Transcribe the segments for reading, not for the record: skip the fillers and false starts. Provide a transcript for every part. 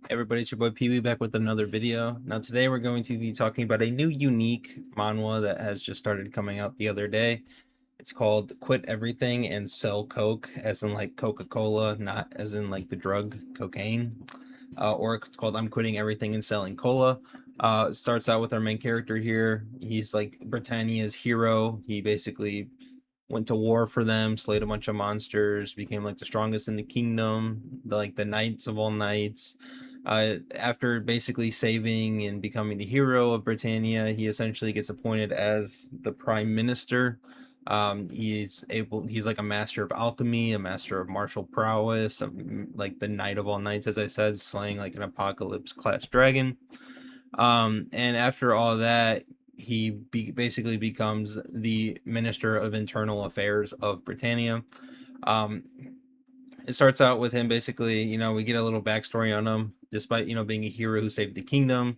Everybody, it's your boy Pee Wee back with another video. Now today we're going to be talking about a new unique manhwa that has just started coming out the other day. It's called Quit Everything and Sell Coke, as in like Coca-Cola, not as in like the drug cocaine. Or it's called I'm Quitting Everything and Selling Cola. It starts out with our main character here. He's like Britannia's hero. He basically went to war for them, slayed a bunch of monsters, became like the strongest in the kingdom, like the knights of all knights. After basically saving and becoming the hero of Britannia, he essentially gets appointed as the prime minister. He's like a master of alchemy, a master of martial prowess, like the knight of all knights, as I said, slaying like an apocalypse class dragon. And after all that, basically becomes the Minister of Internal Affairs of Britannia. Um, it starts out with him basically, we get a little backstory on him, despite, being a hero who saved the kingdom.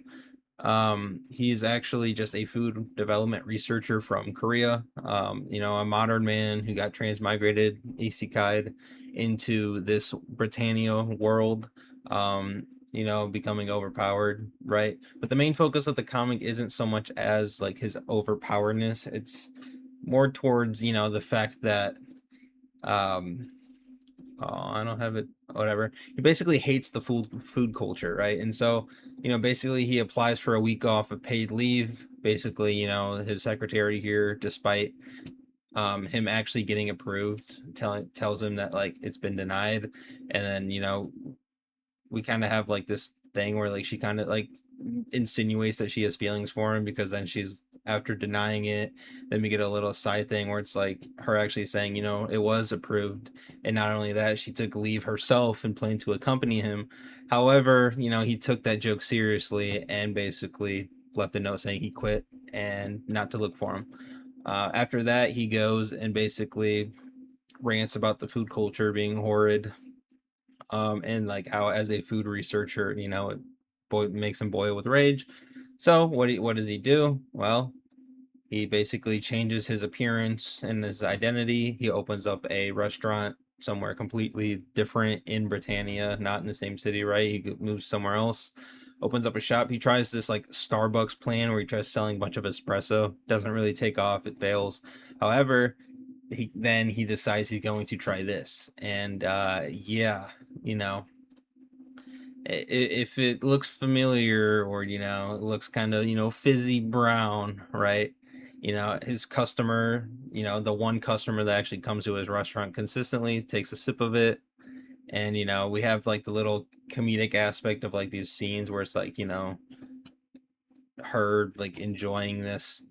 He's actually just a food development researcher from Korea, a modern man who got transmigrated, Isekai, into this Britannia world. Becoming overpowered, right? But the main focus of the comic isn't so much as like his overpowerness. It's more towards, the fact that um oh, I don't have it. Whatever. He basically hates the food culture, right? And so, basically he applies for a week off of paid leave. Basically, his secretary here, despite him actually getting approved, tells him that like it's been denied. And then, we kind of have like this thing where like she kind of like insinuates that she has feelings for him, because then she's, after denying it, then we get a little side thing where it's like her actually saying, it was approved. And not only that, she took leave herself and planned to accompany him. However, he took that joke seriously and basically left a note saying he quit and not to look for him. After that, he goes and basically rants about the food culture being horrid, and like how, as a food researcher, it makes him boil with rage. So what does he do? Well, he basically changes his appearance and his identity. He opens up a restaurant somewhere completely different in Britannia, not in the same city, right? He moves somewhere else, opens up a shop. He tries this like Starbucks plan where he tries selling a bunch of espresso. Doesn't really take off. It fails. However, he decides he's going to try this, and yeah, you know if it looks familiar, or it looks kind of, fizzy brown, right? His customer, the one customer that actually comes to his restaurant consistently, takes a sip of it. And we have like the little comedic aspect of like these scenes where it's like, her like enjoying this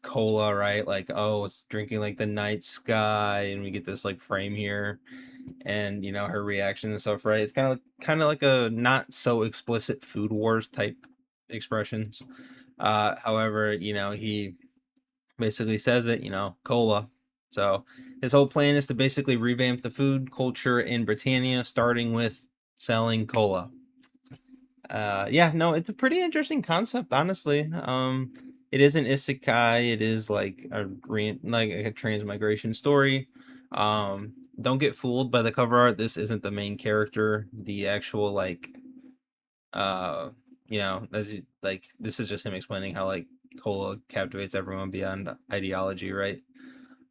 cola, right? Like, oh, it's drinking like the night sky, and we get this like frame here, and her reaction and stuff, right? It's kind of like a not so explicit food wars type expressions. However, he basically says it, cola. So his whole plan is to basically revamp the food culture in Britannia, starting with selling cola. Yeah, no, it's a pretty interesting concept, honestly. It is an isekai. It is like like a transmigration story. Don't get fooled by the cover art. This isn't the main character. The actual like as like, this is just him explaining how like cola captivates everyone beyond ideology, right?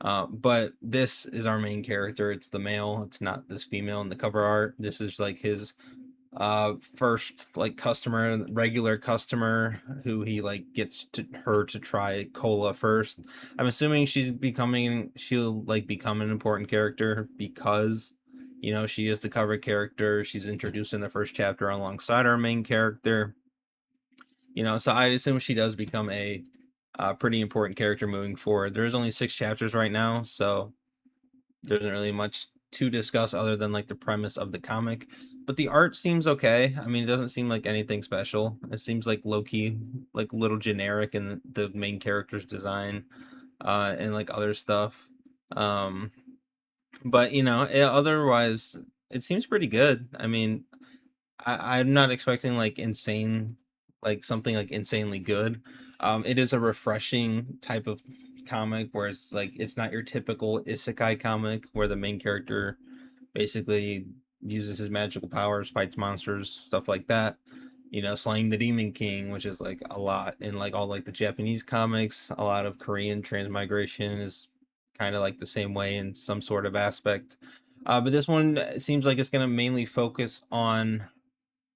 But this is our main character. It's the male. It's not this female in the cover art. This is like his first like regular customer, who he like gets to her to try cola first. I'm assuming she'll like become an important character, because she is the cover character. She's introduced in the first chapter alongside our main character. So I'd assume she does become a pretty important character moving forward. There's only 6 chapters right now, so there isn't really much to discuss other than like the premise of the comic. But the art seems okay. I mean, it doesn't seem like anything special. It seems like low key, like a little generic in the main character's design, and like other stuff. Um, but otherwise, it seems pretty good. I mean, I'm not expecting like insane, like something like insanely good. It is a refreshing type of comic where it's like, it's not your typical isekai comic where the main character basically uses his magical powers, fights monsters, stuff like that. Slaying the Demon King, which is like a lot in like all like the Japanese comics. A lot of Korean transmigration is kind of like the same way in some sort of aspect. But this one seems like it's going to mainly focus on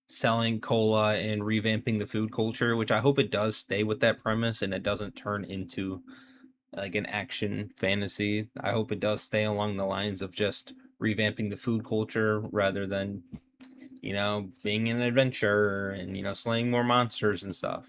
selling cola and revamping the food culture, which I hope it does stay with that premise and it doesn't turn into like an action fantasy. I hope it does stay along the lines of just revamping the food culture rather than, being an adventure and, slaying more monsters and stuff.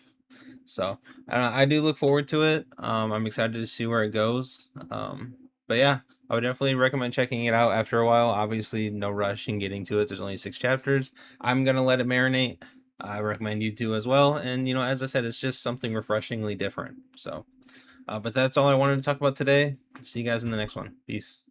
So I do look forward to it. I'm excited to see where it goes. But yeah, I would definitely recommend checking it out after a while. Obviously, no rush in getting to it. There's only 6 chapters. I'm gonna let it marinate. I recommend you do as well. And as I said, it's just something refreshingly different. So, but that's all I wanted to talk about today. See you guys in the next one. Peace.